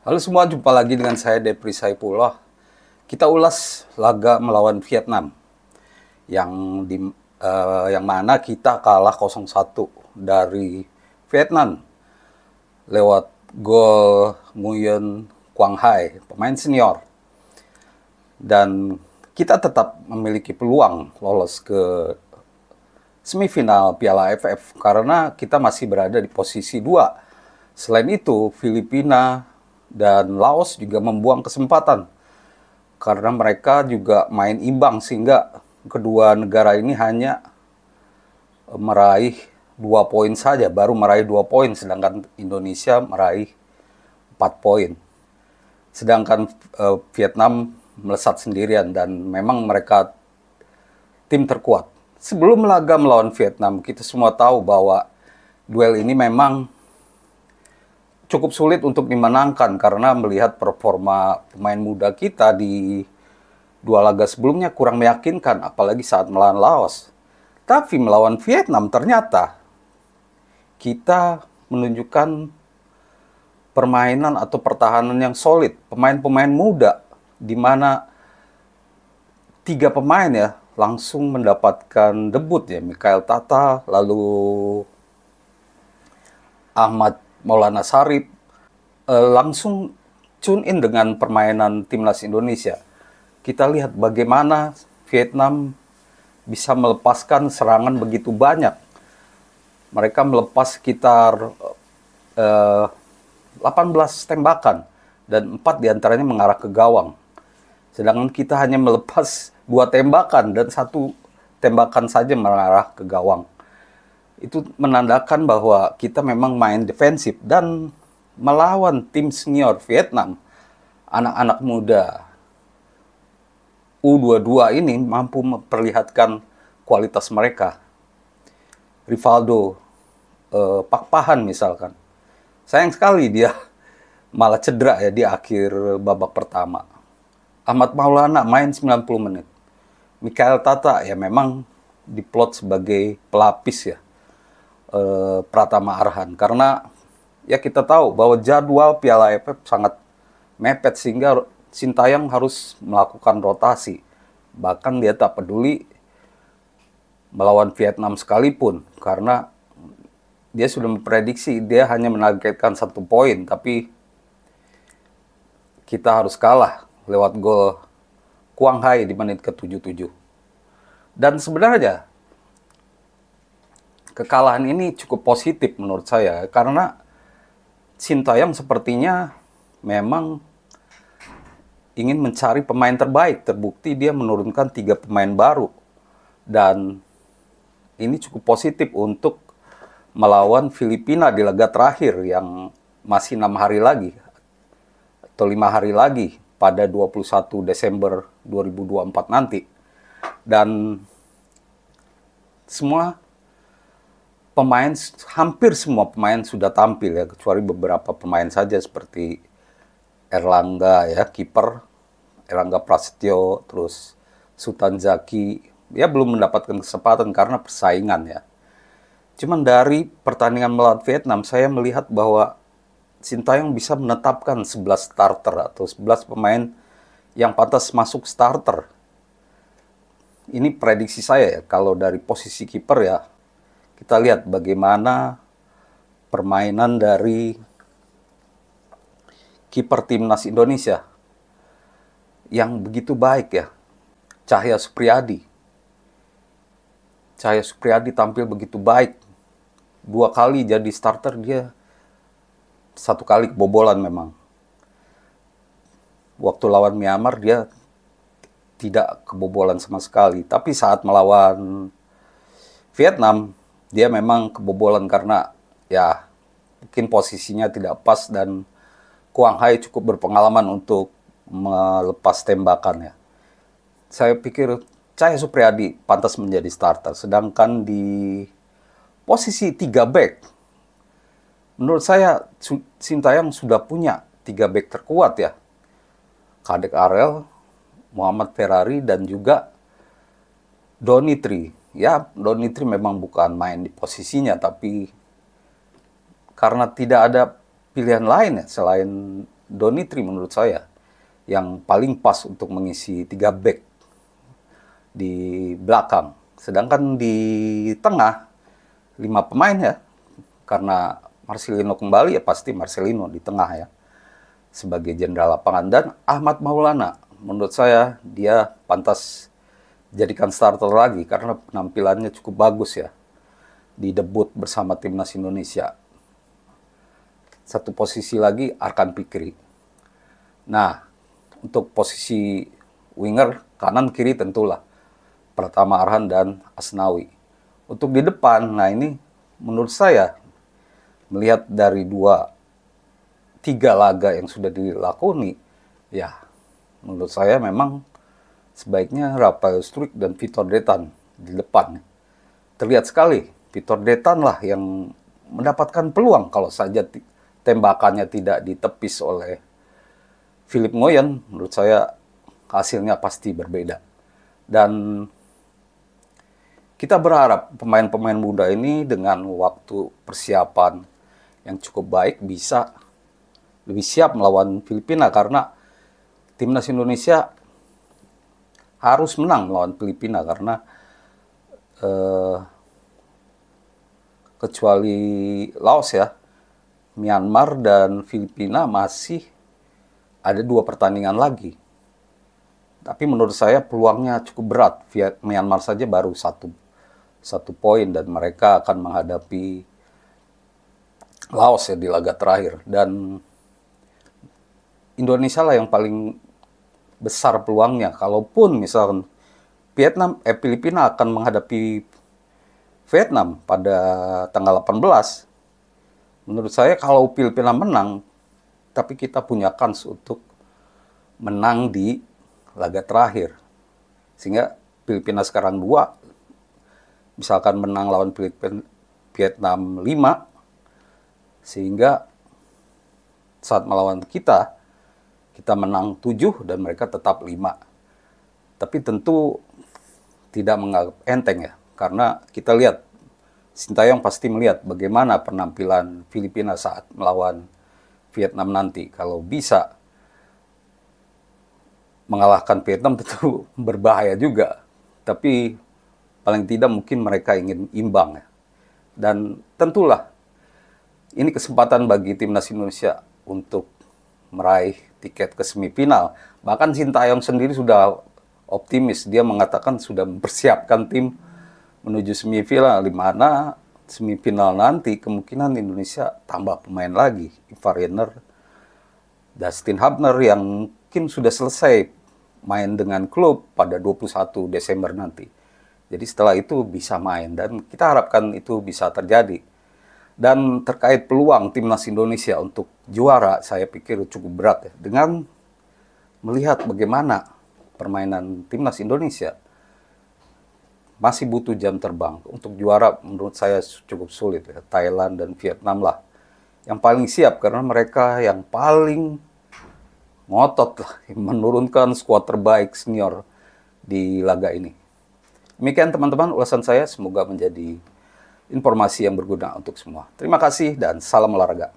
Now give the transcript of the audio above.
Halo semua, jumpa lagi dengan saya Depri Saipullah. Kita ulas laga melawan Vietnam yang di yang mana kita kalah 0-1 dari Vietnam lewat gol Nguyen Quang Hai, pemain senior. Dan kita tetap memiliki peluang lolos ke semifinal Piala AFF karena kita masih berada di posisi 2. Selain itu, Filipina dan Laos juga membuang kesempatan karena mereka juga main imbang sehingga kedua negara ini hanya meraih 2 poin saja, baru meraih 2 poin, sedangkan Indonesia meraih 4 poin. Sedangkan Vietnam melesat sendirian dan memang mereka tim terkuat. Sebelum laga melawan Vietnam, kita semua tahu bahwa duel ini memang cukup sulit untuk dimenangkan karena melihat performa pemain muda kita di 2 laga sebelumnya kurang meyakinkan, apalagi saat melawan Laos. Tapi melawan Vietnam ternyata kita menunjukkan permainan atau pertahanan yang solid. Pemain-pemain muda, di mana 3 pemain ya langsung mendapatkan debut ya. Mikhail Tata, lalu Ahmad Maulana Sarip, langsung tune in dengan permainan timnas Indonesia. Kita lihat bagaimana Vietnam bisa melepaskan serangan begitu banyak. Mereka melepas sekitar 18 tembakan dan 4 diantaranya mengarah ke gawang. Sedangkan kita hanya melepas 2 tembakan dan 1 tembakan saja mengarah ke gawang. Itu menandakan bahwa kita memang main defensif dan melawan tim senior Vietnam, anak-anak muda U22 ini mampu memperlihatkan kualitas mereka. Rivaldo, Pak Pahan misalkan. Sayang sekali dia malah cedera ya di akhir babak pertama. Ahmad Maulana main 90 menit. Mikhail Tata ya memang diplot sebagai pelapis ya. Pratama Arhan, karena ya kita tahu bahwa jadwal Piala AFF sangat mepet sehingga Sintayong harus melakukan rotasi. Bahkan dia tak peduli melawan Vietnam sekalipun karena dia sudah memprediksi dia hanya menargetkan 1 poin, tapi kita harus kalah lewat gol Quang Hai di menit ke-77. Dan sebenarnya kekalahan ini cukup positif menurut saya karena Sintayong sepertinya memang ingin mencari pemain terbaik. Terbukti dia menurunkan 3 pemain baru dan ini cukup positif untuk melawan Filipina di laga terakhir yang masih 6 hari lagi atau 5 hari lagi pada 21 Desember 2024 nanti. Dan hampir semua pemain sudah tampil ya, kecuali beberapa pemain saja seperti Erlangga ya, kiper, Erlangga Prasetyo, terus Sultan Zaki, ya belum mendapatkan kesempatan karena persaingan ya. Cuman dari pertandingan melawan Vietnam, saya melihat bahwa Sintayong bisa menetapkan 11 starter atau 11 pemain yang pantas masuk starter. Ini prediksi saya ya, kalau dari posisi kiper ya, kita lihat bagaimana permainan dari kiper timnas Indonesia yang begitu baik ya. Cahya Supriyadi tampil begitu baik. 2 kali jadi starter dia, 1 kali kebobolan memang. Waktu lawan Myanmar dia tidak kebobolan sama sekali. Tapi saat melawan Vietnam, dia memang kebobolan karena ya mungkin posisinya tidak pas dan Quang Hai cukup berpengalaman untuk melepas tembakan ya. Saya pikir Cahya Supriyadi pantas menjadi starter. Sedangkan di posisi 3 back, menurut saya Sintayong sudah punya 3 back terkuat ya. Kadek Arel, Muhammad Ferrari, dan juga Donitri. Ya, Donitri memang bukan main di posisinya, tapi karena tidak ada pilihan lain ya selain Donitri menurut saya yang paling pas untuk mengisi 3 back di belakang. Sedangkan di tengah 5 pemain ya, karena Marcelino kembali ya pasti Marcelino di tengah ya sebagai jenderal lapangan, dan Ahmad Maulana menurut saya dia pantas jadikan starter lagi karena penampilannya cukup bagus ya di debut bersama timnas Indonesia. Satu posisi lagi Arkan Fikri. Nah, untuk posisi winger kanan kiri tentulah Pratama Arhan dan Asnawi. Untuk di depan, nah ini menurut saya melihat dari 2-3 laga yang sudah dilakoni, ya menurut saya memang sebaiknya Rafael Struijk dan Victor Detan di depan. Terlihat sekali Victor Detan lah yang mendapatkan peluang kalau saja tembakannya tidak ditepis oleh Philipp Nguyen. Menurut saya hasilnya pasti berbeda. Dan kita berharap pemain-pemain muda ini dengan waktu persiapan yang cukup baik bisa lebih siap melawan Filipina, karena timnas Indonesia harus menang melawan Filipina karena kecuali Laos ya, Myanmar dan Filipina masih ada 2 pertandingan lagi. Tapi menurut saya peluangnya cukup berat. Myanmar saja baru satu poin dan mereka akan menghadapi Laos ya di laga terakhir. Dan Indonesia lah yang paling besar peluangnya. Kalaupun misalkan Filipina akan menghadapi Vietnam pada tanggal 18, menurut saya kalau Filipina menang, tapi kita punya kans untuk menang di laga terakhir. Sehingga Filipina sekarang 2, misalkan menang lawan Vietnam 5, sehingga saat melawan kita menang 7 dan mereka tetap 5. Tapi tentu tidak menganggap enteng ya, karena kita lihat, Sintayong pasti melihat bagaimana penampilan Filipina saat melawan Vietnam nanti. Kalau bisa mengalahkan Vietnam tentu berbahaya juga. Tapi paling tidak mungkin mereka ingin imbang ya. Dan tentulah ini kesempatan bagi timnas Indonesia untuk meraih tiket ke semifinal. Bahkan Sintayong sendiri sudah optimis. Dia mengatakan sudah mempersiapkan tim menuju semifinal, di mana semifinal nanti kemungkinan Indonesia tambah pemain lagi. Ivar Jenner, Dustin Hubner yang mungkin sudah selesai main dengan klub pada 21 Desember nanti. Jadi setelah itu bisa main dan kita harapkan itu bisa terjadi. Dan terkait peluang timnas Indonesia untuk juara, saya pikir cukup berat ya. Dengan melihat bagaimana permainan timnas Indonesia, masih butuh jam terbang. Untuk juara menurut saya cukup sulit ya. Thailand dan Vietnam lah yang paling siap karena mereka yang paling ngotot lah, menurunkan skuad terbaik senior di laga ini. Demikian teman-teman ulasan saya, semoga menjadi informasi yang berguna untuk semua. Terima kasih dan salam olahraga.